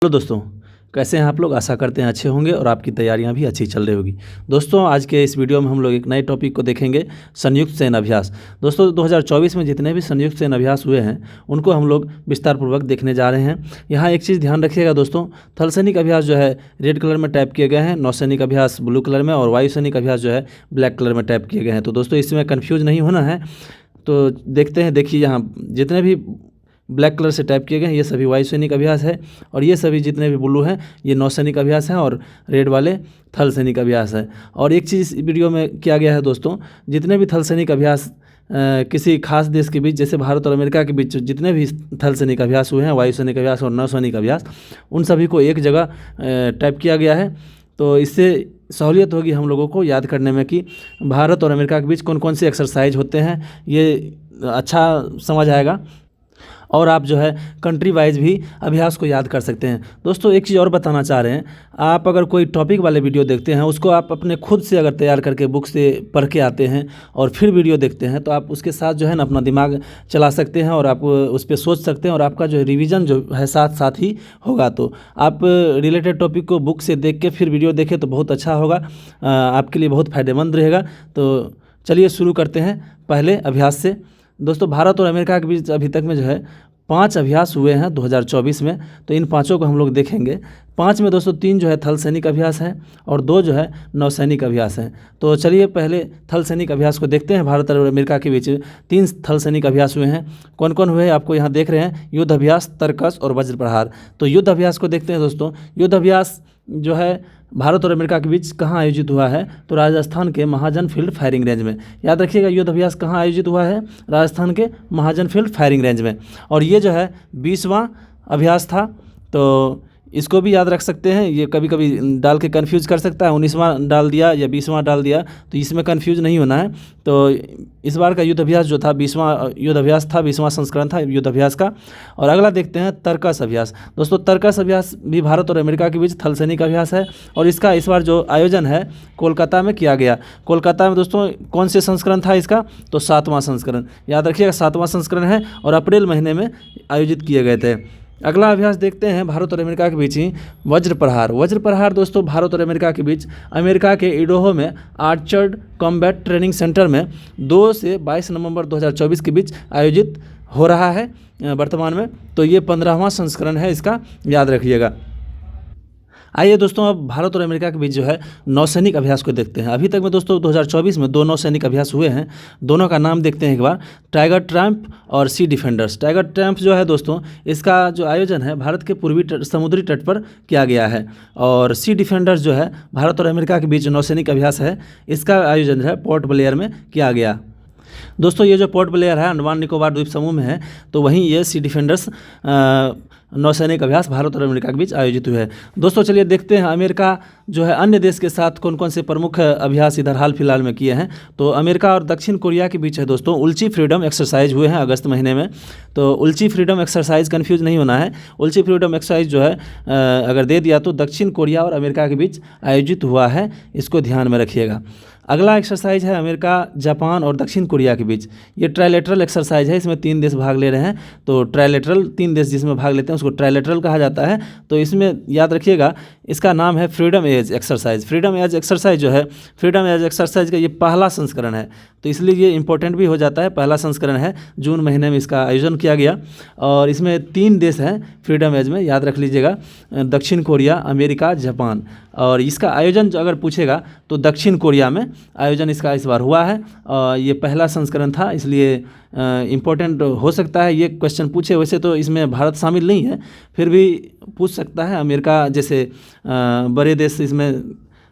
Hello दोस्तों, कैसे हैं आप लोग। आशा करते हैं अच्छे होंगे और आपकी तैयारियां भी अच्छी चल रही होगी। दोस्तों, आज के इस वीडियो में हम लोग एक नए टॉपिक को देखेंगे, संयुक्त सेना अभ्यास। दोस्तों, 2024 में जितने भी संयुक्त सेना अभ्यास हुए हैं उनको हम लोग विस्तारपूर्वक देखने जा रहे हैं। यहाँ एक चीज़ ध्यान रखिएगा दोस्तों, थल सैनिक अभ्यास जो है रेड कलर में टाइप किए गए हैं, नौसैनिक अभ्यास ब्लू कलर में और वायु सैनिक अभ्यास जो है ब्लैक कलर में टाइप किए गए हैं। तो दोस्तों, इसमें कन्फ्यूज नहीं होना है। तो देखते हैं, देखिए यहाँ जितने भी ब्लैक कलर से टाइप किए गए हैं ये सभी वायु सैनिक अभ्यास है और ये सभी जितने भी ब्लू हैं ये नौसैनिक अभ्यास हैं और रेड वाले थल सैनिक अभ्यास है। और एक चीज़ वीडियो में किया गया है दोस्तों, जितने भी थल सैनिक अभ्यास किसी खास देश के बीच, जैसे भारत और अमेरिका के बीच जितने भी थल सैनिक अभ्यास हुए हैं, वायु सैनिक अभ्यास और नौसैनिक अभ्यास, उन सभी को एक जगह टाइप किया गया है। तो इससे सहूलियत होगी हम लोगों को याद करने में कि भारत और अमेरिका के बीच कौन कौन से एक्सरसाइज होते हैं, ये अच्छा समझ आएगा। और आप जो है कंट्री वाइज भी अभ्यास को याद कर सकते हैं। दोस्तों, एक चीज़ और बताना चाह रहे हैं, आप अगर कोई टॉपिक वाले वीडियो देखते हैं उसको आप अपने खुद से अगर तैयार करके बुक से पढ़ के आते हैं और फिर वीडियो देखते हैं तो आप उसके साथ जो है ना अपना दिमाग चला सकते हैं और आप उस पर सोच सकते हैं और आपका जो रिवीजन जो है साथ साथ ही होगा। तो आप रिलेटेड टॉपिक को बुक से देख के फिर वीडियो देखें तो बहुत अच्छा होगा, आपके लिए बहुत फ़ायदेमंद रहेगा। तो चलिए शुरू करते हैं पहले अभ्यास से। दोस्तों, भारत और अमेरिका के बीच अभी तक में जो है 5 अभ्यास हुए हैं 2024 में, तो इन पाँचों को हम लोग देखेंगे। 5 में दोस्तों 3 जो है थल सैनिक अभ्यास है और 2 जो है नौसैनिक अभ्यास है। तो चलिए पहले थल सैनिक अभ्यास को देखते हैं। भारत और अमेरिका के बीच 3 थल सैनिक अभ्यास हुए हैं। कौन कौन हुए हैं आपको यहाँ देख रहे हैं, युद्ध अभ्यास, तर्कस और वज्र प्रहार। तो युद्ध अभ्यास को देखते हैं दोस्तों। युद्ध अभ्यास जो है भारत और अमेरिका के बीच कहाँ आयोजित हुआ है, तो राजस्थान के महाजन फील्ड फायरिंग रेंज में। याद रखिएगा, युद्ध अभ्यास कहाँ आयोजित हुआ है, राजस्थान के महाजन फील्ड फायरिंग रेंज में। और ये जो है 20वां अभ्यास था, तो इसको भी याद रख सकते हैं। ये कभी कभी डाल के कंफ्यूज कर सकता है, 19वां डाल दिया या 20वां डाल दिया, तो इसमें कंफ्यूज नहीं होना है। तो इस बार का युद्ध अभ्यास जो था 20वां युद्ध अभ्यास था, 20वां संस्करण था युद्ध अभ्यास का। और अगला देखते हैं तर्कस अभ्यास। दोस्तों, तर्कस अभ्यास भी भारत और अमेरिका के बीच थल सैनिक अभ्यास है और इसका इस बार जो आयोजन है कोलकाता में किया गया। कोलकाता में दोस्तों कौन से संस्करण था इसका, तो 7वां संस्करण। याद रखिएगा 7वां संस्करण है और अप्रैल महीने में आयोजित किए गए थे। अगला अभ्यास देखते हैं भारत और अमेरिका के बीच ही वज्र प्रहार। वज्र प्रहार दोस्तों भारत और अमेरिका के बीच अमेरिका के इडोहो में आर्चर्ड कॉम्बैट ट्रेनिंग सेंटर में 2 से 22 नवंबर 2024 के बीच आयोजित हो रहा है वर्तमान में। तो ये 15वां संस्करण है इसका, याद रखिएगा। आइए दोस्तों, अब भारत और अमेरिका के बीच जो है नौसैनिक अभ्यास को देखते हैं। अभी तक में दोस्तों 2024 में 2 नौसैनिक अभ्यास हुए हैं। दोनों का नाम देखते हैं एक बार, टाइगर ट्रैम्प और सी डिफेंडर्स। टाइगर ट्रैम्प जो है दोस्तों, इसका जो आयोजन है भारत के पूर्वी समुद्री तट पर किया गया है। और सी डिफेंडर्स जो है भारत और अमेरिका के बीच नौसैनिक अभ्यास है, इसका आयोजन है पोर्ट ब्लेयर में किया गया। दोस्तों, ये जो पोर्ट ब्लेयर है अंडमान निकोबार द्वीप समूह में है, तो वहीं ये सी डिफेंडर्स नौसैनिक अभ्यास भारत और अमेरिका के बीच आयोजित हुए हैं। दोस्तों, चलिए देखते हैं अमेरिका जो है अन्य देश के साथ कौन कौन से प्रमुख अभ्यास इधर हाल फिलहाल में किए हैं। तो अमेरिका और दक्षिण कोरिया के बीच है दोस्तों उल्ची फ्रीडम एक्सरसाइज हुए हैं अगस्त महीने में। तो उल्ची फ्रीडम एक्सरसाइज कन्फ्यूज नहीं होना है। उल्ची फ्रीडम एक्सरसाइज जो है अगर दे दिया तो दक्षिण कोरिया और अमेरिका के बीच आयोजित हुआ है, इसको ध्यान में रखिएगा। अगला एक्सरसाइज है अमेरिका, जापान और दक्षिण कोरिया के बीच। ये ट्राइलेटरल एक्सरसाइज है, इसमें 3 देश भाग ले रहे हैं। तो ट्राइलेटरल 3 देश जिसमें भाग लेते हैं उसको ट्राइलेटरल कहा जाता है। तो इसमें याद रखिएगा इसका नाम है freedom edge exercise. Freedom edge exercise जो है, फ्रीडम एज एक्सरसाइज का ये पहला संस्करण है, तो इसलिए ये इंपॉर्टेंट भी हो जाता है। पहला संस्करण है, जून महीने में इसका आयोजन किया गया और इसमें 3 देश हैं फ्रीडम एज में, याद रख लीजिएगा, दक्षिण कोरिया, अमेरिका, जापान। और इसका आयोजन जो अगर पूछेगा तो दक्षिण कोरिया में आयोजन इसका इस बार हुआ है। ये पहला संस्करण था, इसलिए इम्पोर्टेंट हो सकता है ये क्वेश्चन पूछे। वैसे तो इसमें भारत शामिल नहीं है, फिर भी पूछ सकता है। अमेरिका जैसे बड़े देश इसमें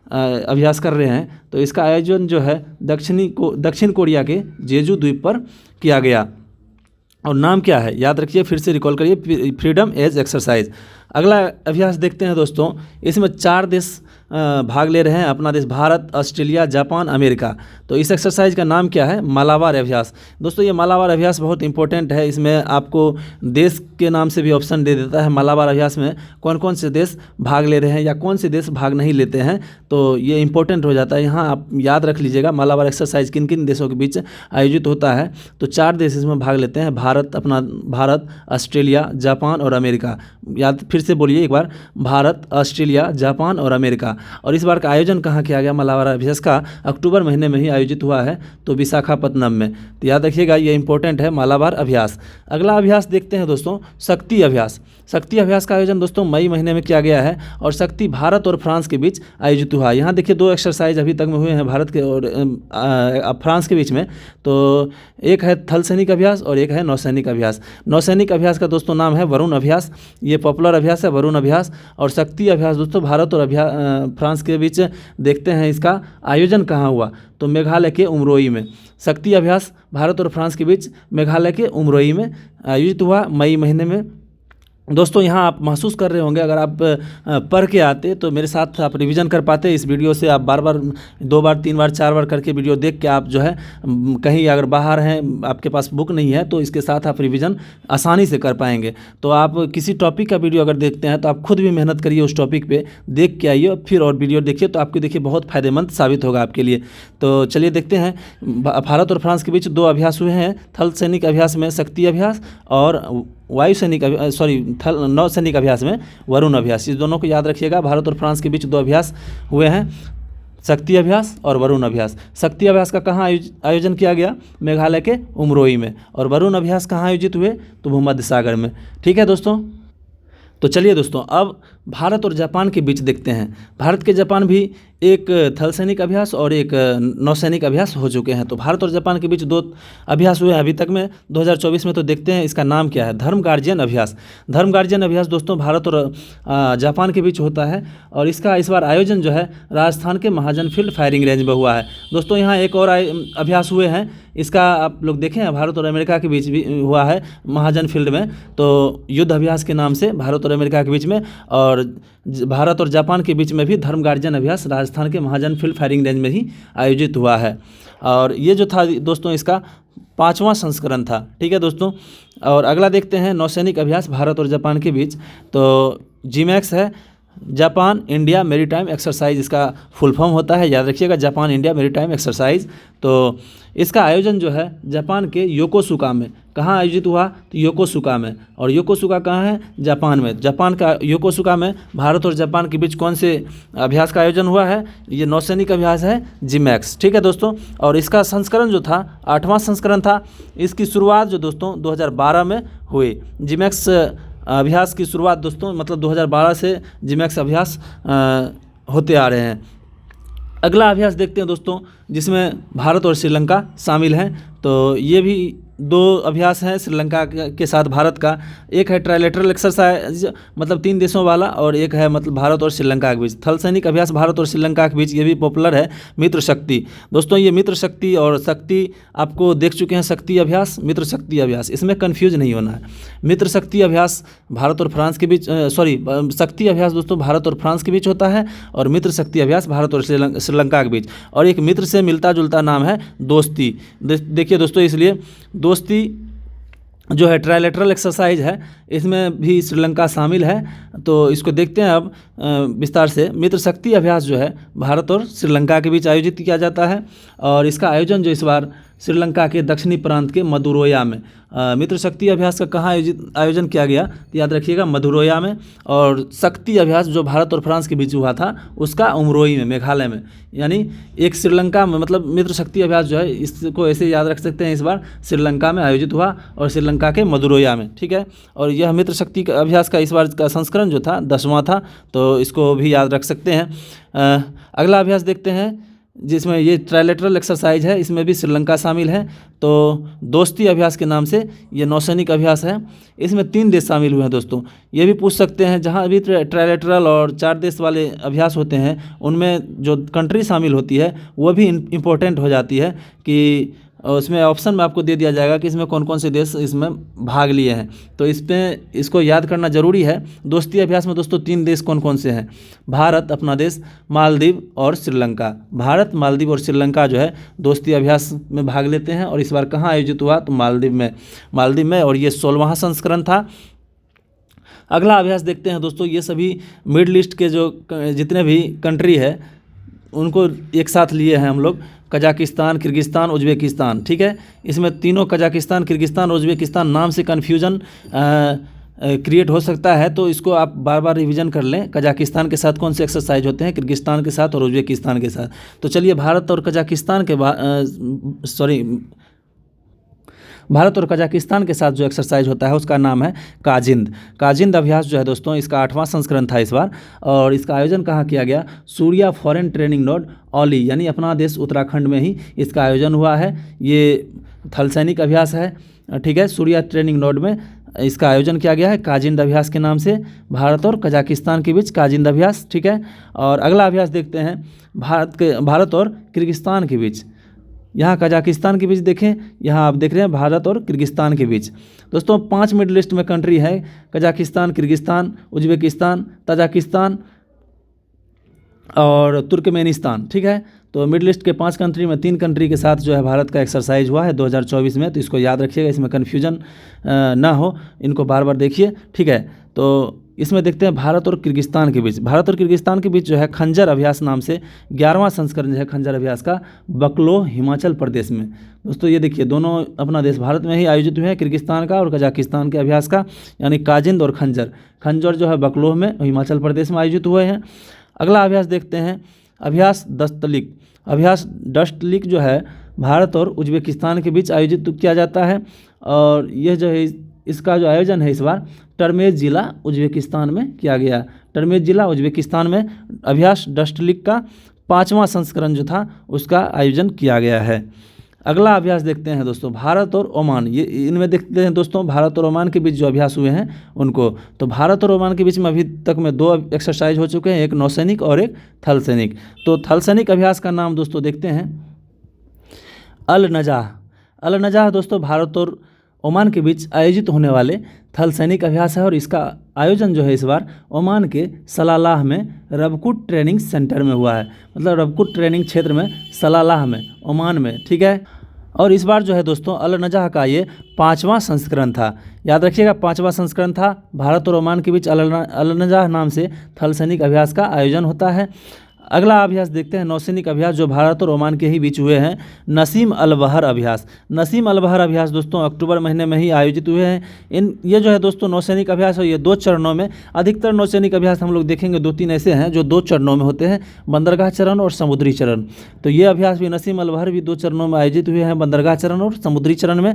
अभ्यास कर रहे हैं, तो इसका आयोजन जो है दक्षिण कोरिया के जेजू द्वीप पर किया गया। और नाम क्या है, याद रखिए, फिर से रिकॉल करिए, फ्रीडम एज एक्सरसाइज। अगला अभ्यास देखते हैं दोस्तों, इसमें 4 देश भाग ले रहे हैं अपना देश भारत, ऑस्ट्रेलिया, जापान, अमेरिका। तो इस एक्सरसाइज का नाम क्या है? मालाबार अभ्यास। दोस्तों ये मालाबार अभ्यास बहुत इंपॉर्टेंट है। इसमें आपको देश के नाम से भी ऑप्शन दे देता है। मालाबार अभ्यास में कौन कौन से देश भाग ले रहे हैं या कौन से देश भाग नहीं लेते हैं, तो ये इंपॉर्टेंट हो जाता है। यहाँ आप याद रख लीजिएगा मालाबार एक्सरसाइज किन किन देशों के बीच आयोजित होता है। तो 4 देश इसमें भाग लेते हैं, भारत, ऑस्ट्रेलिया, जापान और अमेरिका। याद फिर से बोलिए एक बार, भारत, ऑस्ट्रेलिया, जापान और अमेरिका। और इस बार का आयोजन कहाँ किया गया? मालाबार अभ्यास का अक्टूबर महीने में ही आयोजित हुआ है, तो विशाखापत्तनम में। तो याद रखिएगा ये इंपॉर्टेंट है मालाबार अभ्यास। अगला अभ्यास देखते हैं दोस्तों, शक्ति अभ्यास। शक्ति अभ्यास का आयोजन दोस्तों मई महीने में किया गया है और शक्ति भारत और फ्रांस के बीच आयोजित हुआ। यहाँ देखिए 2 एक्सरसाइज अभी तक में हुए हैं भारत के और फ्रांस के बीच में। तो एक है थल सैनिक अभ्यास और एक है नौसैनिक अभ्यास। नौसैनिक अभ्यास का दोस्तों नाम है वरुण अभ्यास। ये पॉपुलर अभ्यास है वरुण अभ्यास। और शक्ति अभ्यास दोस्तों भारत और फ्रांस के बीच देखते हैं इसका आयोजन कहाँ हुआ, तो मेघालय के उमरोई में। शक्ति अभ्यास भारत और फ्रांस के बीच मेघालय के उमरोई में आयोजित हुआ मई महीने में। दोस्तों यहाँ आप महसूस कर रहे होंगे, अगर आप पढ़ के आते तो मेरे साथ आप रिवीजन कर पाते। इस वीडियो से आप बार बार 2 बार 3 बार 4 बार करके वीडियो देख के आप जो है कहीं अगर बाहर हैं, आपके पास बुक नहीं है, तो इसके साथ आप रिवीजन आसानी से कर पाएंगे। तो आप किसी टॉपिक का वीडियो अगर देखते हैं तो आप खुद भी मेहनत करिए, उस टॉपिक पे देख के आइए फिर और वीडियो देखिए, तो आपको देखिए बहुत फ़ायदेमंद साबित होगा आपके लिए। तो चलिए देखते हैं, भारत और फ्रांस के बीच 2 अभ्यास हुए हैं। थल सैनिक अभ्यास में शक्ति अभ्यास और नौ सैनिक अभ्यास में वरुण अभ्यास। इस दोनों को याद रखिएगा। भारत और फ्रांस के बीच 2 अभ्यास हुए हैं, शक्ति अभ्यास और वरुण अभ्यास। शक्ति अभ्यास का कहाँ आयोजन किया गया? मेघालय के उमरोई में। और वरुण अभ्यास कहाँ आयोजित हुए? तो भूमध्य सागर में। ठीक है दोस्तों, तो चलिए दोस्तों अब भारत और जापान के बीच देखते हैं। भारत के जापान भी एक थल सैनिक अभ्यास और एक नौसैनिक अभ्यास हो चुके हैं। तो भारत और जापान के बीच 2 अभ्यास हुए हैं अभी तक में 2024 में। तो देखते हैं इसका नाम क्या है? धर्म गार्जियन अभ्यास। धर्म गार्जियन अभ्यास दोस्तों भारत और जापान के बीच होता है और इसका इस बार आयोजन जो है राजस्थान के महाजन फील्ड फायरिंग रेंज में हुआ है। दोस्तों यहाँ एक और अभ्यास हुए हैं, इसका आप लोग देखें, भारत और अमेरिका के बीच भी हुआ है महाजन फील्ड में। तो युद्ध अभ्यास के नाम से भारत और अमेरिका के बीच में, और भारत और जापान के बीच में भी धर्म गार्जियन अभ्यास राजस्थान के महाजन फील्ड फायरिंग रेंज में ही आयोजित हुआ है। और ये जो था दोस्तों इसका 5वां संस्करण था। ठीक है दोस्तों, और अगला देखते हैं नौसैनिक अभ्यास भारत और जापान के बीच। तो जीमैक्स है, जापान इंडिया मेरीटाइम एक्सरसाइज इसका फुल फॉर्म होता है, याद रखिएगा, जापान इंडिया मेरीटाइम एक्सरसाइज। तो इसका आयोजन जो है जापान के योकोसुका में। कहाँ आयोजित हुआ? तो योकोसुका में। और योकोसुका कहाँ है? जापान में। जापान का योकोसुका में भारत और जापान के बीच कौन से अभ्यास का आयोजन हुआ है? ये नौसैनिक अभ्यास है जीमैक्स। ठीक है दोस्तों, और इसका संस्करण जो था 8वां संस्करण था। इसकी शुरुआत जो दोस्तों 2012 में हुई। जीमैक्स अभ्यास की शुरुआत दोस्तों मतलब 2012 से जीमैक्स अभ्यास होते आ रहे हैं। अगला अभ्यास देखते हैं दोस्तों जिसमें भारत और श्रीलंका शामिल हैं। तो ये भी 2 अभ्यास हैं श्रीलंका के साथ भारत का। एक है ट्राइलेटरल एक्सरसाइज मतलब 3 देशों वाला, और एक है मतलब भारत और श्रीलंका के बीच थल सैनिक अभ्यास भारत और श्रीलंका के बीच। ये भी पॉपुलर है, मित्र शक्ति। दोस्तों ये मित्र शक्ति और शक्ति आपको देख चुके हैं, शक्ति अभ्यास, मित्र शक्ति अभ्यास, इसमें कन्फ्यूज नहीं होना है। मित्र शक्ति अभ्यास भारत और फ्रांस के बीच शक्ति अभ्यास दोस्तों भारत और फ्रांस के बीच होता है, और मित्र शक्ति अभ्यास भारत और श्रीलंका के बीच। और एक मित्र से मिलता जुलता नाम है दोस्ती। देखिए दोस्तों, इसलिए दोस्ती जो है ट्राइलेटरल एक्सरसाइज है, इसमें भी श्रीलंका शामिल है। तो इसको देखते हैं अब विस्तार से। मित्र शक्ति अभ्यास जो है भारत और श्रीलंका के बीच आयोजित किया जाता है, और इसका आयोजन जो इस बार श्रीलंका के दक्षिणी प्रांत के मदुरोया में। मित्र शक्ति अभ्यास का कहाँ आयोजन किया गया? तो याद रखिएगा मदुरोया में। और शक्ति अभ्यास जो भारत और फ्रांस के बीच हुआ था उसका उमरोई में, मेघालय में। यानी एक श्रीलंका में मतलब मित्र शक्ति अभ्यास जो है इसको ऐसे याद रख सकते हैं, इस बार श्रीलंका में आयोजित हुआ और श्रीलंका के मदुरोया में। ठीक है, और यह मित्र शक्ति अभ्यास का इस बार का संस्करण जो था 10वां था, तो इसको भी याद रख सकते हैं। अगला अभ्यास देखते हैं जिसमें ये ट्राइलेटरल एक्सरसाइज है, इसमें भी श्रीलंका शामिल है। तो दोस्ती अभ्यास के नाम से ये नौसैनिक अभ्यास है, इसमें 3 देश शामिल हुए हैं दोस्तों। ये भी पूछ सकते हैं, जहाँ भी ट्राइलेटरल और 4 देश वाले अभ्यास होते हैं उनमें जो कंट्री शामिल होती है वो भी इम्पोर्टेंट हो जाती है कि और उसमें ऑप्शन में आपको दे दिया जाएगा कि इसमें कौन कौन से देश इसमें भाग लिए हैं। तो इसको याद करना ज़रूरी है। दोस्ती अभ्यास में दोस्तों 3 देश कौन कौन से हैं? भारत अपना देश, मालदीव और श्रीलंका। भारत, मालदीव और श्रीलंका जो है दोस्ती अभ्यास में भाग लेते हैं। और इस बार कहाँ आयोजित हुआ? तो मालदीव में, और ये 16वां संस्करण था। अगला अभ्यास देखते हैं दोस्तों। ये सभी मिडल ईस्ट के जो जितने भी कंट्री है उनको एक साथ लिए हैं हम लोग, कजाकिस्तान, किर्गिस्तान, उज्बेकिस्तान। ठीक है, इसमें तीनों कजाकिस्तान, किर्गिस्तान, उज्बेकिस्तान नाम से कन्फ्यूजन क्रिएट हो सकता है, तो इसको आप बार बार रिवीजन कर लें। कजाकिस्तान के साथ कौन से एक्सरसाइज होते हैं? किर्गिस्तान के साथ और उज्बेकिस्तान के साथ। तो चलिए भारत और कजाकिस्तान के साथ जो एक्सरसाइज होता है उसका नाम है काजिंद। काजिंद अभ्यास जो है दोस्तों इसका 8वां संस्करण था इस बार। और इसका आयोजन कहाँ किया गया? Surya foreign training node Auli, यानी अपना देश उत्तराखंड में ही इसका आयोजन हुआ है। ये थल सैनिक अभ्यास है। ठीक है, सूर्या ट्रेनिंग नोड में इसका आयोजन किया गया है काजिंद अभ्यास के नाम से, भारत और कजाकिस्तान के बीच काजिंद अभ्यास। ठीक है, और अगला अभ्यास देखते हैं भारत और किर्गिस्तान के बीच। यहाँ कजाकिस्तान के बीच देखें, यहाँ आप देख रहे हैं भारत और किर्गिस्तान के बीच। दोस्तों 5 मिडल ईस्ट में कंट्री है, कजाकिस्तान, किर्गिस्तान, उज्बेकिस्तान, तजाकिस्तान और तुर्कमेनिस्तान। ठीक है, तो मिडल ईस्ट के 5 कंट्री में 3 कंट्री के साथ जो है भारत का एक्सरसाइज हुआ है 2024 में। तो इसको याद रखिएगा, इसमें कन्फ्यूजन ना हो, इनको बार बार देखिए। ठीक है, तो इसमें देखते हैं भारत और किर्गिस्तान के बीच। भारत और किर्गिस्तान के बीच जो है खंजर अभ्यास नाम से 11वां संस्करण जो है खंजर अभ्यास का, बकलो हिमाचल प्रदेश में। दोस्तों ये देखिए दोनों अपना देश भारत में ही आयोजित हुए हैं, किर्गिस्तान का और कजाकिस्तान के अभ्यास का, यानी काजिंद और खंजर जो है बकलोह में हिमाचल प्रदेश में आयोजित हुए हैं। अगला अभ्यास देखते हैं, अभ्यास दस्तलिक। अभ्यास दस्तलिक जो है भारत और उज्बेकिस्तान के बीच आयोजित किया जाता है। और यह जो है इसका जो आयोजन है इस बार टर्मेज जिला उज्बेकिस्तान में किया गया। टर्मेज जिला उज्बेकिस्तान में अभ्यास दस्तलिक का 5वां संस्करण जो था उसका आयोजन किया गया है। अगला अभ्यास देखते हैं दोस्तों, भारत और ओमान। ये इनमें देखते हैं दोस्तों भारत और ओमान के बीच जो अभ्यास हुए हैं उनको। तो भारत और ओमान के बीच में अभी तक में 2 एक्सरसाइज हो चुके हैं, एक नौसैनिक और एक थल सैनिक। तो थल सैनिक अभ्यास का नाम दोस्तों देखते हैं अल नजाह। अल नजाह दोस्तों भारत और ओमान के बीच आयोजित होने वाले थल सैनिक अभ्यास है। और इसका आयोजन जो है इस बार ओमान के सलालाह में रबकुट ट्रेनिंग सेंटर में हुआ है, मतलब रबकुट ट्रेनिंग क्षेत्र में, सलालाह में, ओमान में। ठीक है, और इस बार जो है दोस्तों अल नजाह का ये 5वां संस्करण था। याद रखिएगा 5वां संस्करण था। भारत और ओमान के बीच अल नजाह नाम से थल सैनिक अभ्यास का आयोजन होता है। अगला अभ्यास देखते हैं नौसैनिक अभ्यास जो भारत और ओमान के ही बीच हुए हैं, नसीम अल बहर अभ्यास। नसीम अल बहर अभ्यास दोस्तों अक्टूबर महीने में ही आयोजित हुए हैं। ये जो है दोस्तों नौसैनिक अभ्यास है, ये 2 चरणों में। अधिकतर नौसैनिक अभ्यास हम लोग देखेंगे 2-3 ऐसे हैं जो 2 चरणों में होते हैं, बंदरगाह चरण और समुद्री चरण। तो ये अभ्यास भी नसीम अल बहर भी 2 चरणों में आयोजित हुए हैं, बंदरगाह चरण और समुद्री चरण में।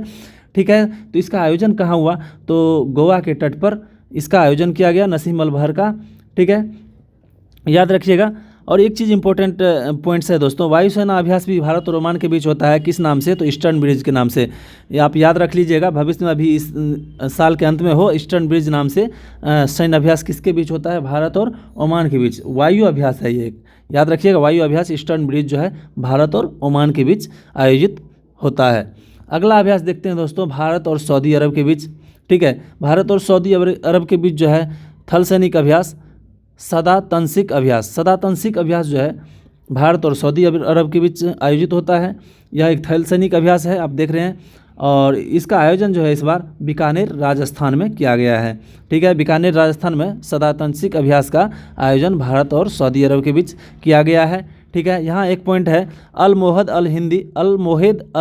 ठीक है, तो इसका आयोजन कहाँ हुआ? तो गोवा के तट पर इसका आयोजन किया गया नसीम अल बहर का। ठीक है, याद रखिएगा। और एक चीज़ इंपॉर्टेंट पॉइंट्स है दोस्तों, वायुसेना अभ्यास भी भारत और ओमान के बीच होता है। किस नाम से? तो ईस्टर्न ब्रिज के नाम से। ये आप याद रख लीजिएगा, भविष्य में अभी इस साल के अंत में हो, ईस्टर्न ब्रिज नाम से सैन्य अभ्यास किसके बीच होता है? भारत और ओमान के बीच। वायु अभ्यास है ये, याद रखिएगा, वायु अभ्यास ईस्टर्न ब्रिज जो है भारत और ओमान के बीच आयोजित होता है। अगला अभ्यास देखते हैं दोस्तों, भारत और सऊदी अरब के बीच। ठीक है, भारत और सऊदी अरब के बीच जो है थल सैनिक अभ्यास, सदातंसिक अभ्यास। सदातंसिक अभ्यास जो है भारत और सऊदी अरब के बीच आयोजित होता है। यह एक थल सैनिक अभ्यास है, आप देख रहे हैं। और इसका आयोजन जो है इस बार बीकानेर राजस्थान में किया गया है। ठीक है, बीकानेर राजस्थान में सदातंसिक अभ्यास का आयोजन भारत और सऊदी अरब के बीच किया गया है। ठीक है, यहाँ एक पॉइंट है, अलमोहद अल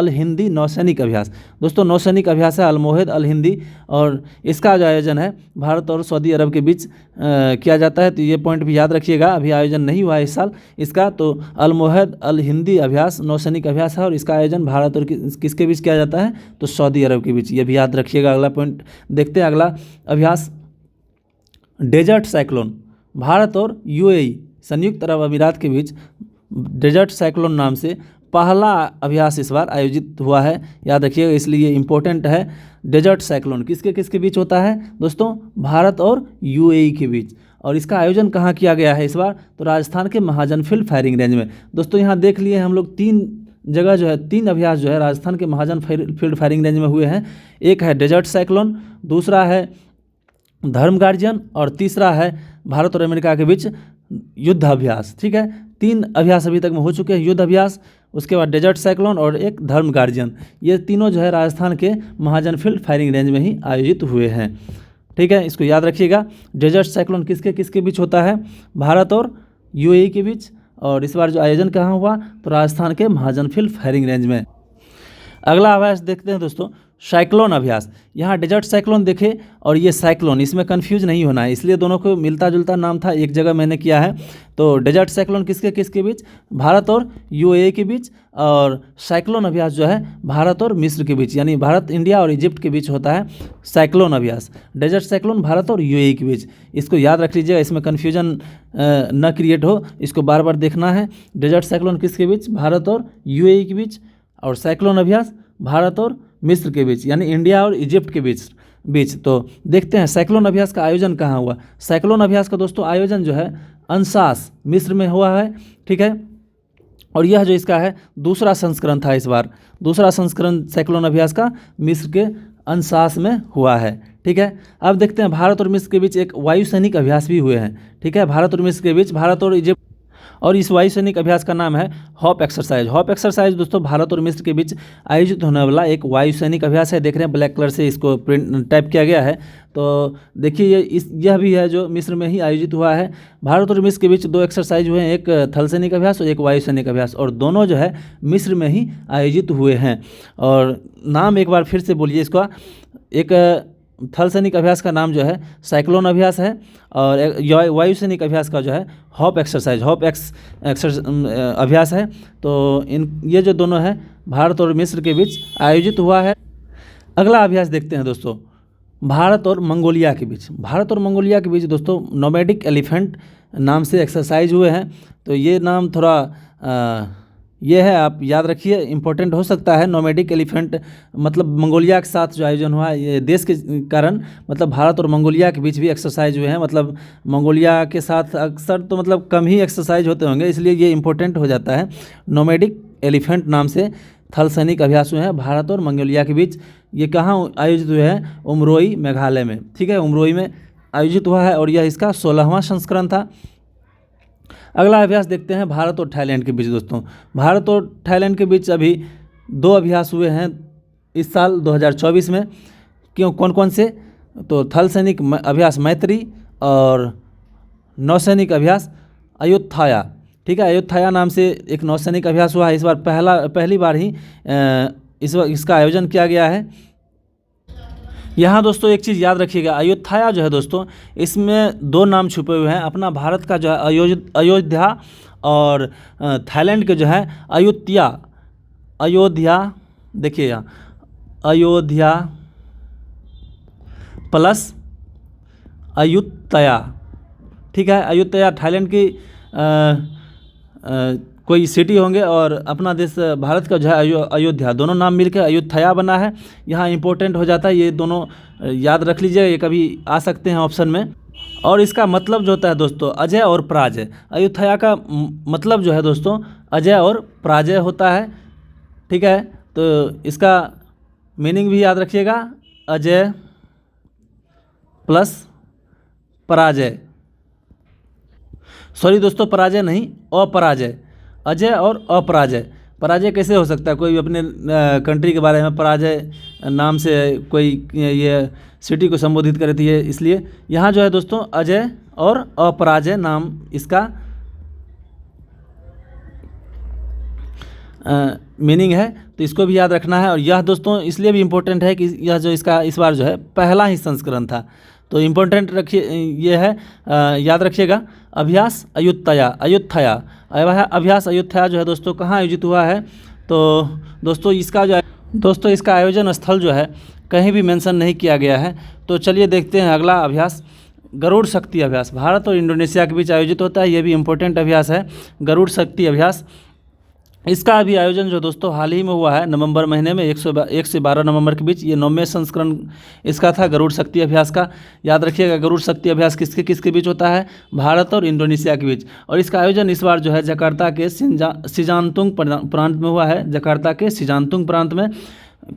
हिंदी नौसैनिक अभ्यास। दोस्तों नौसैनिक अभ्यास है अलमोहद अल हिंदी, और इसका जो आयोजन है भारत और सऊदी अरब के बीच किया जाता है। तो ये पॉइंट भी याद रखिएगा, अभी आयोजन नहीं हुआ है इस साल इसका। तो अलमोहद अल हिंदी अभ्यास नौसैनिक अभ्यास है और इसका आयोजन भारत और किसके बीच किया जाता है? तो सऊदी अरब के बीच। ये भी याद रखिएगा। अगला पॉइंट देखते हैं, अगला अभ्यास डेजर्ट साइक्लोन। भारत और यूएई संयुक्त अरब अमीरात के बीच डेजर्ट साइक्लोन नाम से पहला अभ्यास इस बार आयोजित हुआ है। याद रखिएगा, इसलिए इम्पोर्टेंट है। डेजर्ट साइक्लोन किसके बीच होता है दोस्तों? भारत और यूएई के बीच। और इसका आयोजन कहाँ किया गया है इस बार? तो राजस्थान के महाजनफील्ड फायरिंग रेंज में। दोस्तों यहाँ देख लिए हम लोग 3 जगह जो है 3 अभ्यास जो है राजस्थान के महाजन फील्ड फायरिंग रेंज में हुए हैं। एक है डेजर्ट साइक्लोन, दूसरा है धर्म गार्जियन और तीसरा है भारत और अमेरिका के बीच युद्ध अभ्यास। ठीक है, 3 अभ्यास अभी तक में हो चुके हैं, युद्ध अभ्यास, उसके बाद डेजर्ट साइक्लोन और एक धर्म गार्जियन। ये तीनों जो है राजस्थान के महाजन फील्ड फायरिंग रेंज में ही आयोजित हुए हैं। ठीक है, इसको याद रखिएगा। डेजर्ट साइक्लोन किसके किसके बीच होता है? भारत और यूएई के बीच। और इस बार जो आयोजन कहाँ हुआ? तो राजस्थान के महाजन फील्ड फायरिंग रेंज में। अगला अभ्यास देखते हैं दोस्तों, साइक्लोन अभ्यास। यहाँ डेजर्ट साइक्लोन देखे और ये साइक्लोन, इसमें कंफ्यूज नहीं होना है, इसलिए दोनों को मिलता जुलता नाम था, एक जगह मैंने किया है। तो डेजर्ट साइक्लोन किसके किसके बीच? भारत और यूएई के बीच। और साइक्लोन अभ्यास जो है भारत और मिस्र के बीच, यानी भारत, इंडिया और इजिप्ट के बीच होता है साइक्लोन अभ्यास। डेजर्ट साइक्लोन भारत और यूएई के बीच, इसको याद रख लीजिएगा, इसमें कन्फ्यूजन न क्रिएट हो, इसको बार बार देखना है। डेजर्ट साइक्लोन किसके बीच? भारत और यूएई के बीच। और साइक्लोन अभ्यास भारत और मिस्र के बीच, यानी इंडिया और इजिप्ट के बीच। तो देखते हैं साइक्लोन अभ्यास का आयोजन कहाँ हुआ। साइक्लोन अभ्यास का दोस्तों आयोजन जो है अंशास मिस्र में हुआ है। ठीक है, और यह जो इसका है दूसरा संस्करण था, इस बार दूसरा संस्करण साइक्लोन अभ्यास का मिस्र के अंशास में हुआ है। ठीक है, अब देखते हैं भारत और मिस्र के बीच एक वायुसैनिक अभ्यास भी हुए हैं। ठीक है, भारत और मिस्र के बीच, भारत और इजिप्ट, और इस वायुसैनिक अभ्यास का नाम है हॉप एक्सरसाइज। हॉप एक्सरसाइज दोस्तों भारत और मिस्र के बीच आयोजित होने वाला एक वायुसैनिक अभ्यास है। देख रहे हैं ब्लैक कलर से इसको प्रिंट टाइप किया गया है। तो देखिए यह भी है जो मिस्र में ही आयोजित हुआ है। भारत और मिस्र के बीच 2 एक्सरसाइज हुए हैं, एक थल सैनिक अभ्यास और एक वायुसैनिक अभ्यास, और दोनों जो है मिस्र में ही आयोजित हुए हैं। और नाम एक बार फिर से बोलिए इसका। एक थल सैनिक अभ्यास का नाम जो है साइक्लोन अभ्यास है, और वायुसैनिक अभ्यास का जो है हॉप एक्सरसाइज, अभ्यास है। तो ये जो दोनों है भारत और मिस्र के बीच आयोजित हुआ है। अगला अभ्यास देखते हैं दोस्तों, भारत और मंगोलिया के बीच। भारत और मंगोलिया के बीच दोस्तों नोमैडिक एलिफेंट नाम से एक्सरसाइज हुए हैं। तो ये नाम थोड़ा ये है, आप याद रखिए, इंपॉर्टेंट हो सकता है। नोमैडिक एलिफेंट मतलब मंगोलिया के साथ जो आयोजन हुआ है, ये देश के कारण, मतलब भारत और मंगोलिया के बीच भी एक्सरसाइज हुए हैं। मतलब मंगोलिया के साथ अक्सर तो मतलब कम ही एक्सरसाइज होते होंगे, इसलिए ये इंपॉर्टेंट हो जाता है। नोमैडिक एलिफेंट नाम से थल सैनिक अभ्यास हुए हैं भारत और मंगोलिया के बीच। ये कहाँ आयोजित हुए हैं? उमरोई मेघालय में। ठीक है, उमरोई में आयोजित हुआ है और यह इसका 16वां संस्करण था। अगला अभ्यास देखते हैं भारत और थाईलैंड के बीच दोस्तों। भारत और थाईलैंड के बीच अभी 2 अभ्यास हुए हैं इस साल 2024 में। कौन कौन से? तो थल सैनिक अभ्यास मैत्री और नौसैनिक अभ्यास अयुत्थाया। ठीक है, अयुत्थाया नाम से एक नौसैनिक अभ्यास हुआ है। इस बार पहली बार ही इसका आयोजन किया गया है। यहाँ दोस्तों एक चीज़ याद रखिएगा, अयोध्या जो है दोस्तों, इसमें 2 नाम छुपे हुए हैं। अपना भारत का जो है अयोध्या, और थाईलैंड के जो है अयोध्या। देखिए यहाँ अयोध्या प्लस अयुत्या। ठीक है, अयुत्या थाईलैंड की कोई सिटी होंगे, और अपना देश भारत का जो है अयोध्या, दोनों नाम मिलकर अयुत्या बना है। यहाँ इंपॉर्टेंट हो जाता है, ये दोनों याद रख लीजिए, ये कभी आ सकते हैं ऑप्शन में। और इसका मतलब जो होता है दोस्तों अजय और पराजय। अयुत्या का मतलब जो है दोस्तों अजय और पराजय होता है। ठीक है, तो इसका मीनिंग भी याद रखिएगा, अजय प्लस पराजय। सॉरी दोस्तों, पराजय नहीं, अपराजय। अजय और अपराजय। पराजय कैसे हो सकता है? कोई अपने कंट्री के बारे में पराजय नाम से कोई ये सिटी को संबोधित करे थी, इसलिए यहाँ जो है दोस्तों अजय और अपराजय नाम इसका मीनिंग है। तो इसको भी याद रखना है। और यह दोस्तों इसलिए भी इम्पोर्टेंट है कि यह जो इसका इस बार जो है पहला ही संस्करण था, तो इम्पोर्टेंट रखिए, ये है, याद रखिएगा। अभ्यास अयुत्या अभ्यास अयुत्या जो है दोस्तों कहाँ आयोजित हुआ है? तो दोस्तों इसका आयोजन स्थल जो है कहीं भी मेंशन नहीं किया गया है। तो चलिए देखते हैं अगला अभ्यास, गरुड़ शक्ति अभ्यास। भारत और इंडोनेशिया के बीच आयोजित होता है, ये भी इम्पोर्टेंट अभ्यास है, गरुड़ शक्ति अभ्यास। इसका अभी आयोजन जो दोस्तों हाल ही में हुआ है नवंबर महीने में 1 से 12 नवंबर के बीच, ये 9वें संस्करण इसका था गरुड़ शक्ति अभ्यास का। याद रखिएगा गरुड़ शक्ति अभ्यास किसके किसके बीच होता है, भारत और इंडोनेशिया के बीच। और इसका आयोजन इस बार जो है जकार्ता के सिजानतुंग प्रांत में हुआ है। जकार्ता के सिजानतुंग प्रांत में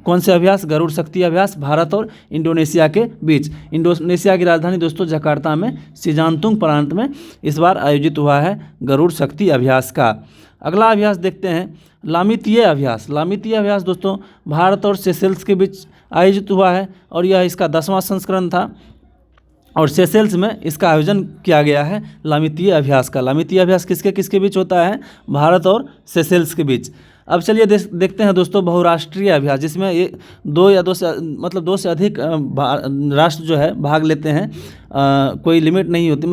कौन से अभ्यास, गरुड़ शक्ति अभ्यास, भारत और इंडोनेशिया के बीच। इंडोनेशिया की राजधानी दोस्तों जकार्ता में सिजानतुंग प्रांत में इस बार आयोजित हुआ है गरुड़ शक्ति अभ्यास का। अगला अभ्यास देखते हैं लामितीय अभ्यास। लामितीय अभ्यास दोस्तों भारत और सेशेल्स के बीच आयोजित हुआ है और यह इसका 10वां संस्करण था और सेशेल्स में इसका आयोजन किया गया है लामितीय अभ्यास का। लामितीय अभ्यास किसके किसके बीच होता है, भारत और सेशेल्स के बीच। अब चलिए देखते हैं दोस्तों बहुराष्ट्रीय अभ्यास, जिसमें दो से अधिक राष्ट्र जो है भाग लेते हैं। कोई लिमिट नहीं होती,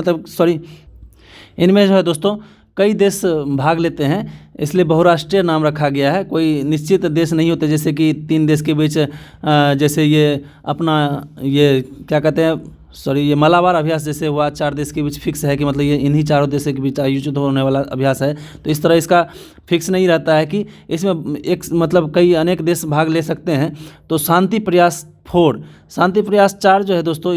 इनमें जो है दोस्तों कई देश भाग लेते हैं, इसलिए बहुराष्ट्रीय नाम रखा गया है। कोई निश्चित देश नहीं होते, जैसे कि 3 देश के बीच जैसे ये क्या कहते हैं, ये मलाबार अभ्यास जैसे हुआ, 4 देश के बीच फिक्स है कि मतलब ये इन्हीं 4 देशों के बीच आयोजित होने वाला अभ्यास है। तो इस तरह इसका फिक्स नहीं रहता है कि इसमें कई अनेक देश भाग ले सकते हैं। तो शांति प्रयास 4 जो है दोस्तों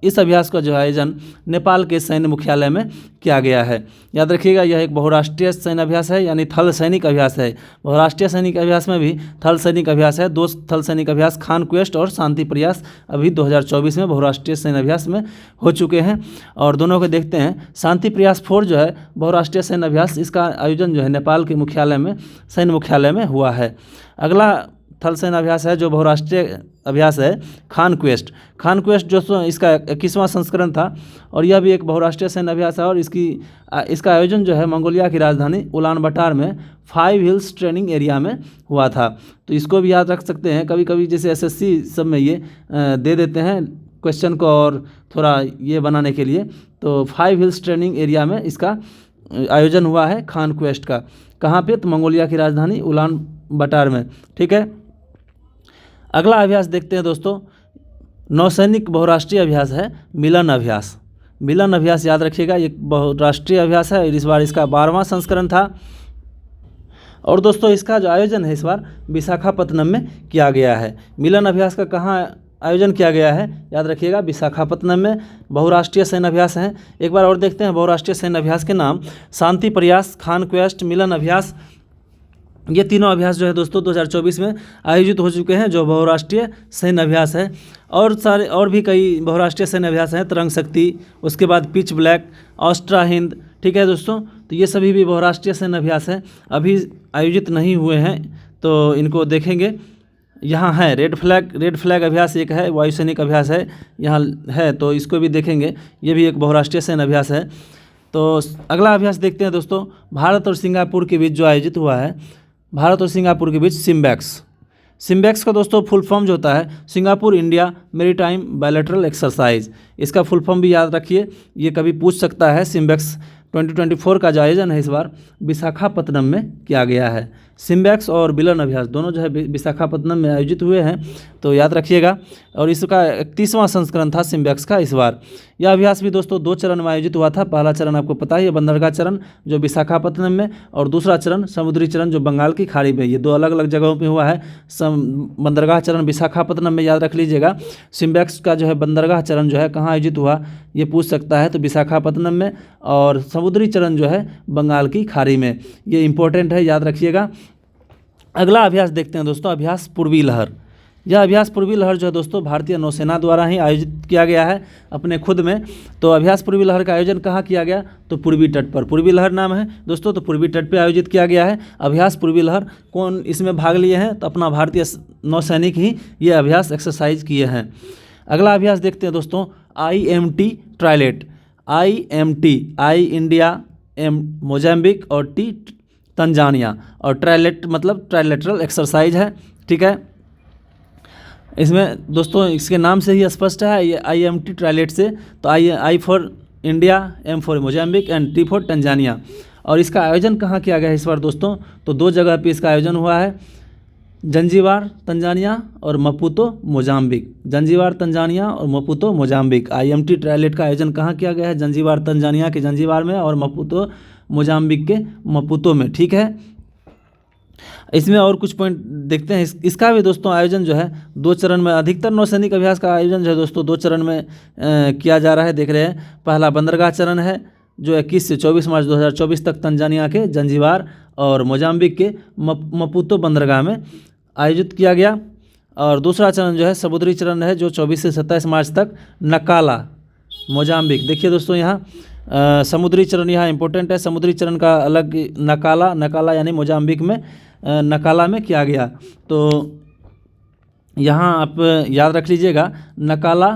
इस अभ्यास का जो आयोजन नेपाल के सैन्य मुख्यालय में किया गया है। याद रखिएगा यह एक बहुराष्ट्रीय सैन्य अभ्यास है, यानी थल सैनिक अभ्यास है। बहुराष्ट्रीय सैनिक अभ्यास में भी थल सैनिक अभ्यास है। 2 थल सैनिक अभ्यास खान क्वेस्ट और शांति प्रयास अभी 2024 में बहुराष्ट्रीय सैन्य अभ्यास में हो चुके हैं और दोनों को देखते हैं। शांति प्रयास 4 जो है बहुराष्ट्रीय सैन्य अभ्यास, इसका आयोजन जो है नेपाल के मुख्यालय में सैन्य मुख्यालय में हुआ है। अगला थल सैन्य अभ्यास है जो बहुराष्ट्रीय अभ्यास है खान क्वेस्ट जो इसका 21वां संस्करण था और यह भी एक बहुराष्ट्रीय सैन्य अभ्यास है और इसका आयोजन जो है मंगोलिया की राजधानी उलान बटार में 5 हिल्स ट्रेनिंग एरिया में हुआ था। तो इसको भी याद रख सकते हैं, कभी कभी जैसे एसएससी सब में ये दे देते हैं क्वेश्चन को और थोड़ा ये बनाने के लिए। तो 5 हिल्स ट्रेनिंग एरिया में इसका आयोजन हुआ है खान क्वेस्ट का। कहाँ पे, तो मंगोलिया की राजधानी उलान बटार में। ठीक है, अगला अभ्यास देखते हैं दोस्तों, नौसैनिक बहुराष्ट्रीय अभ्यास है मिलन अभ्यास। मिलन अभ्यास याद रखिएगा एक बहुराष्ट्रीय अभ्यास है, इस बार इसका 12वां संस्करण था और दोस्तों इसका जो आयोजन है इस बार विशाखापत्तनम में किया गया है। मिलन अभ्यास का कहाँ आयोजन किया गया है, याद रखिएगा विशाखापत्तनम में। बहुराष्ट्रीय सैन्य अभ्यास हैं, एक बार और देखते हैं बहुराष्ट्रीय सैन्य अभ्यास के नाम, शांति प्रयास, खान क्वेस्ट, मिलन अभ्यास। ये तीनों अभ्यास जो है दोस्तों 2024 में आयोजित हो चुके हैं जो बहुराष्ट्रीय सैन्य अभ्यास है। और भी कई बहुराष्ट्रीय सैन्य अभ्यास हैं, तरंग शक्ति, उसके बाद पिच ब्लैक, ऑस्ट्रा हिंद। ठीक है दोस्तों, तो ये सभी भी बहुराष्ट्रीय सैन्य अभ्यास हैं, अभी आयोजित नहीं हुए हैं तो इनको देखेंगे। यहाँ है रेड फ्लैग अभ्यास एक है, वायुसैनिक अभ्यास है यहाँ है, तो इसको भी देखेंगे। ये भी एक बहुराष्ट्रीय सैन्य अभ्यास है। तो अगला अभ्यास देखते हैं दोस्तों, भारत और सिंगापुर के बीच जो आयोजित हुआ है, भारत और सिंगापुर के बीच सिम्बैक्स का दोस्तों फुल फॉर्म जो होता है Singapore India maritime bilateral exercise. इसका फुल फॉर्म भी याद रखिए, ये कभी पूछ सकता है। सिम्बैक्स 2024 का जो आयोजन है इस बार विशाखापत्तनम में किया गया है। सिम्बैक्स और मिलन अभ्यास दोनों जो है विशाखापत्तनम में आयोजित हुए हैं, तो याद रखिएगा। और इसका 31वां संस्करण था सिम्बैक्स का इस बार। यह अभ्यास भी दोस्तों 2 चरण में आयोजित हुआ था। पहला चरण आपको पता ही है बंदरगाह चरण जो विशाखापत्तनम में, और दूसरा चरण समुद्री चरण जो बंगाल की खाड़ी में। ये 2 अलग अलग जगहों पे हुआ है। बंदरगाह चरण विशाखापत्तनम में याद रख लीजिएगा। सिम्बैक्स का जो है बंदरगाह चरण जो है कहाँ आयोजित हुआ ये पूछ सकता है, तो विशाखापत्तनम में, और समुद्री चरण जो है बंगाल की खाड़ी में। ये इंपॉर्टेंट है, याद रखिएगा। अगला अभ्यास देखते हैं दोस्तों, अभ्यास पूर्वी लहर। यह अभ्यास पूर्वी लहर जो है दोस्तों भारतीय नौसेना द्वारा ही आयोजित किया गया है अपने खुद में। तो अभ्यास पूर्वी लहर का आयोजन कहाँ किया गया, तो पूर्वी तट पर। पूर्वी लहर नाम है दोस्तों, तो पूर्वी तट पर आयोजित किया गया है अभ्यास पूर्वी लहर। कौन इसमें भाग लिए हैं, तो अपना भारतीय नौसैनिक ही ये अभ्यास एक्सरसाइज किए हैं। अगला अभ्यास देखते हैं दोस्तों, IMT ट्रायलेट। आई इंडिया, M मोजाम्बिक और T तंजानिया, और ट्रायलेट मतलब ट्रायलेटरल एक्सरसाइज है। ठीक है, इसमें दोस्तों इसके नाम से ही स्पष्ट है ये IMT ट्रायलेट से। तो I for India, M for Mozambique and T for Tanzania. और इसका आयोजन कहाँ किया गया है इस बार दोस्तों, तो 2 जगह पे इसका आयोजन हुआ है, जंजीबार तंजानिया और मपूतो मोजाम्बिक। जंजीबार तंजानिया और मपूतो मोजाम्बिक। IMT ट्रायलेट का आयोजन कहाँ किया गया है, जंजीबार तंजानिया के जंजीबार में और मपूतो मोजाम्बिक के मपूतो में। ठीक है, इसमें और कुछ पॉइंट देखते हैं। इसका भी दोस्तों आयोजन जो है 2 चरण में, अधिकतर नौसैनिक अभ्यास का आयोजन जो है दोस्तों 2 चरण में किया जा रहा है। देख रहे हैं, पहला बंदरगाह चरण है जो 21 से 24 मार्च 2024 तक तंजानिया के जंजीबार और मोजाम्बिक के मपूतो बंदरगाह में आयोजित किया गया। और दूसरा चरण जो है समुद्री चरण है जो 24 से 27 मार्च तक नकाला मोजाम्बिक। देखिए दोस्तों, यहाँ समुद्री चरण यहाँ इंपॉर्टेंट है। समुद्री चरण का अलग नकाला यानी मोजाम्बिक में नकाला में किया गया। तो यहाँ आप याद रख लीजिएगा, नकाला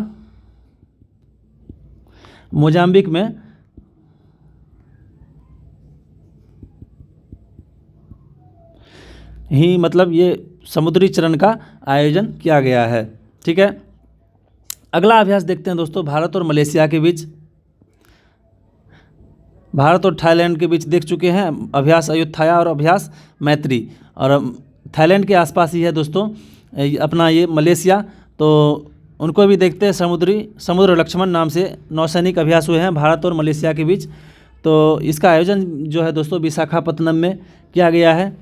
मोजाम्बिक में ही मतलब ये समुद्री चरण का आयोजन किया गया है। ठीक है, अगला अभ्यास देखते हैं दोस्तों, भारत और मलेशिया के बीच, भारत और थाईलैंड के बीच देख चुके हैं अभ्यास अयुत्थाया और अभ्यास मैत्री। और थाईलैंड के आसपास ही है दोस्तों अपना ये मलेशिया, तो उनको भी देखते हैं। समुद्र लक्ष्मण नाम से नौसैनिक अभ्यास हुए हैं भारत और मलेशिया के बीच। तो इसका आयोजन जो है दोस्तों विशाखापत्तनम में किया गया है,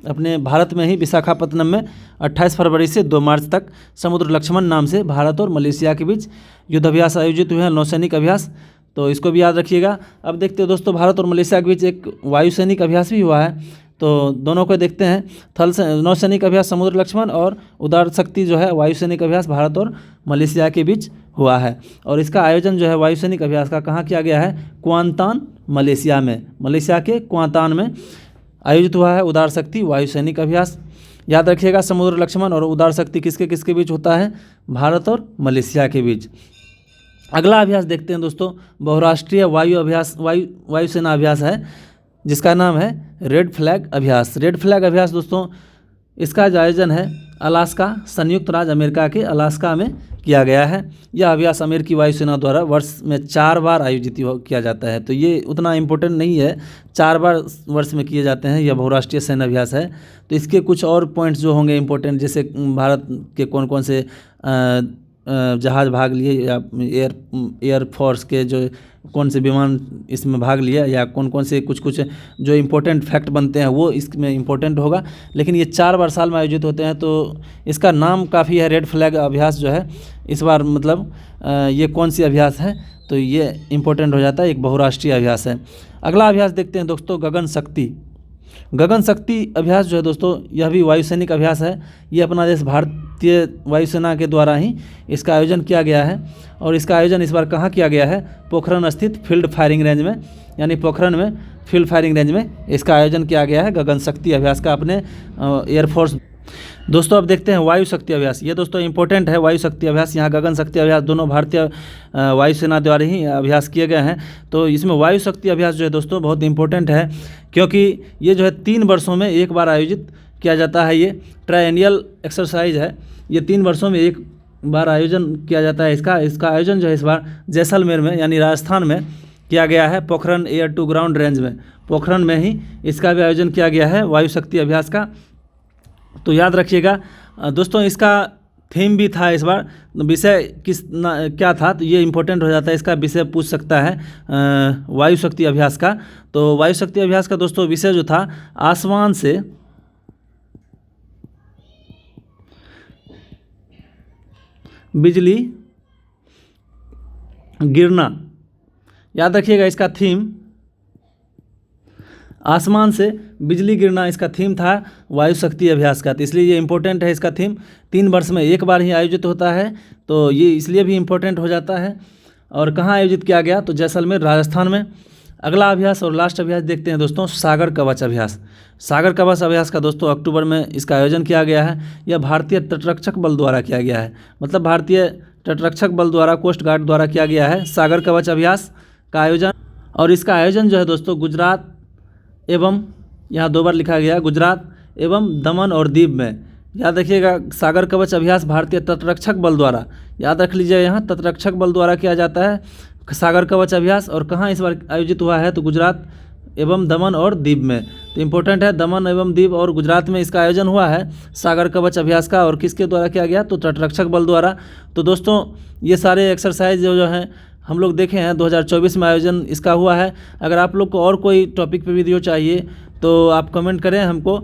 अपने भारत में ही विशाखापत्तनम में 28 फरवरी से 2 मार्च तक समुद्र लक्ष्मण नाम से भारत और मलेशिया के बीच युद्धाभ्यास आयोजित हुए हैं, नौसैनिक अभ्यास। तो इसको भी याद रखिएगा। अब देखते हैं दोस्तों, भारत और मलेशिया के बीच एक वायुसैनिक अभ्यास भी हुआ है, तो दोनों को देखते हैं। नौसैनिक अभ्यास समुद्र लक्ष्मण और उदार शक्ति जो है वायुसैनिक अभ्यास भारत और मलेशिया के बीच हुआ है। और इसका आयोजन जो है वायुसैनिक अभ्यास का कहाँ किया गया है? क्वांतान मलेशिया में, मलेशिया के क्वांतान में आयोजित हुआ है उदार शक्ति वायुसैनिक अभ्यास। याद रखिएगा, समुद्र लक्ष्मण और उदार शक्ति किसके किसके बीच होता है? भारत और मलेशिया के बीच। अगला अभ्यास देखते हैं दोस्तों, बहुराष्ट्रीय वायुसेना अभ्यास है जिसका नाम है रेड फ्लैग अभ्यास। रेड फ्लैग अभ्यास दोस्तों, इसका जो आयोजन है अलास्का, संयुक्त राज्य अमेरिका के अलास्का में किया गया है। यह अभ्यास अमेरिकी वायुसेना द्वारा वर्ष में 4 बार आयोजित किया जाता है, तो ये उतना इम्पोर्टेंट नहीं है, 4 बार वर्ष में किए जाते हैं। यह बहुराष्ट्रीय सैन्य अभ्यास है। तो इसके कुछ और पॉइंट्स जो होंगे इम्पोर्टेंट, जैसे भारत के कौन कौन से जहाज़ भाग लिए या एयरफोर्स के जो कौन से विमान इसमें भाग लिया, या कौन कौन से कुछ जो इम्पोर्टेंट फैक्ट बनते हैं वो इसमें इम्पोर्टेंट होगा। लेकिन ये 4 बार साल में आयोजित होते हैं, तो इसका नाम काफ़ी है। रेड फ्लैग अभ्यास जो है इस बार मतलब ये कौन सी अभ्यास है, तो ये इम्पोर्टेंट हो जाता है, एक बहुराष्ट्रीय अभ्यास है। अगला अभ्यास देखते हैं दोस्तों, गगन शक्ति। गगन शक्ति अभ्यास जो है दोस्तों, यह भी वायुसैनिक अभ्यास है। ये अपना देश भारतीय वायुसेना के द्वारा ही इसका आयोजन किया गया है। और इसका आयोजन इस बार कहाँ किया गया है? पोखरण स्थित फील्ड फायरिंग रेंज में, यानी पोखरण में फील्ड फायरिंग रेंज में इसका आयोजन किया गया है गगन शक्ति अभ्यास का, अपने एयरफोर्स। दोस्तों अब देखते हैं वायु शक्ति अभ्यास। ये दोस्तों इंपॉर्टेंट है वायु शक्ति अभ्यास। यहाँ गगन शक्ति अभ्यास दोनों भारतीय वायुसेना द्वारा ही अभ्यास किए गए हैं। तो इसमें वायु शक्ति अभ्यास जो है दोस्तों बहुत इंपॉर्टेंट है, क्योंकि ये जो है 3 वर्षों में एक बार आयोजित किया जाता है। ये ट्रायएनुअल एक्सरसाइज है, ये 3 वर्षों में एक बार आयोजन किया जाता है। इसका आयोजन जो है इस बार जैसलमेर में यानी राजस्थान में किया गया है, Pokhran air to ground range में, पोखरण में ही इसका भी आयोजन किया गया है वायु शक्ति अभ्यास का। तो याद रखिएगा दोस्तों, इसका थीम भी था इस बार, विषय क्या था, तो ये इम्पोर्टेंट हो जाता है। इसका विषय पूछ सकता है वायु शक्ति अभ्यास का। तो वायु शक्ति अभ्यास का दोस्तों विषय जो था, आसमान से बिजली गिरना। याद रखिएगा, इसका थीम आसमान से बिजली गिरना इसका थीम था वायु शक्ति अभ्यास का। तो इसलिए ये इम्पोर्टेंट है। इसका थीम 3 वर्ष में एक बार ही आयोजित होता है, तो ये इसलिए भी इम्पोर्टेंट हो जाता है। और कहाँ आयोजित किया गया? तो जैसलमेर राजस्थान में। अगला अभ्यास और लास्ट अभ्यास देखते हैं दोस्तों, सागर कवच अभ्यास। सागर कवच अभ्यास का दोस्तों अक्टूबर में इसका आयोजन किया गया है। यह भारतीय तटरक्षक बल द्वारा किया गया है, मतलब भारतीय तटरक्षक बल द्वारा, कोस्ट गार्ड द्वारा किया गया है सागर कवच अभ्यास का आयोजन। और इसका आयोजन जो है दोस्तों गुजरात एवं, यहाँ 2 बार लिखा गया, गुजरात एवं दमन और दीव में। याद रखिएगा, सागर कवच अभ्यास भारतीय तटरक्षक बल द्वारा, याद रख लीजिए, यहाँ तटरक्षक बल द्वारा किया जाता है सागर कवच अभ्यास। और कहाँ इस बार आयोजित हुआ है? तो गुजरात एवं दमन और दीव में। तो इम्पोर्टेंट है, दमन एवं दीव और गुजरात में इसका आयोजन हुआ है सागर कवच अभ्यास का। और किसके द्वारा किया गया? तो तटरक्षक बल द्वारा। तो दोस्तों ये सारे एक्सरसाइज जो हैं हम लोग देखे हैं 2024 में आयोजन इसका हुआ है। अगर आप लोग को और कोई टॉपिक पे वीडियो चाहिए तो आप कमेंट करें हमको।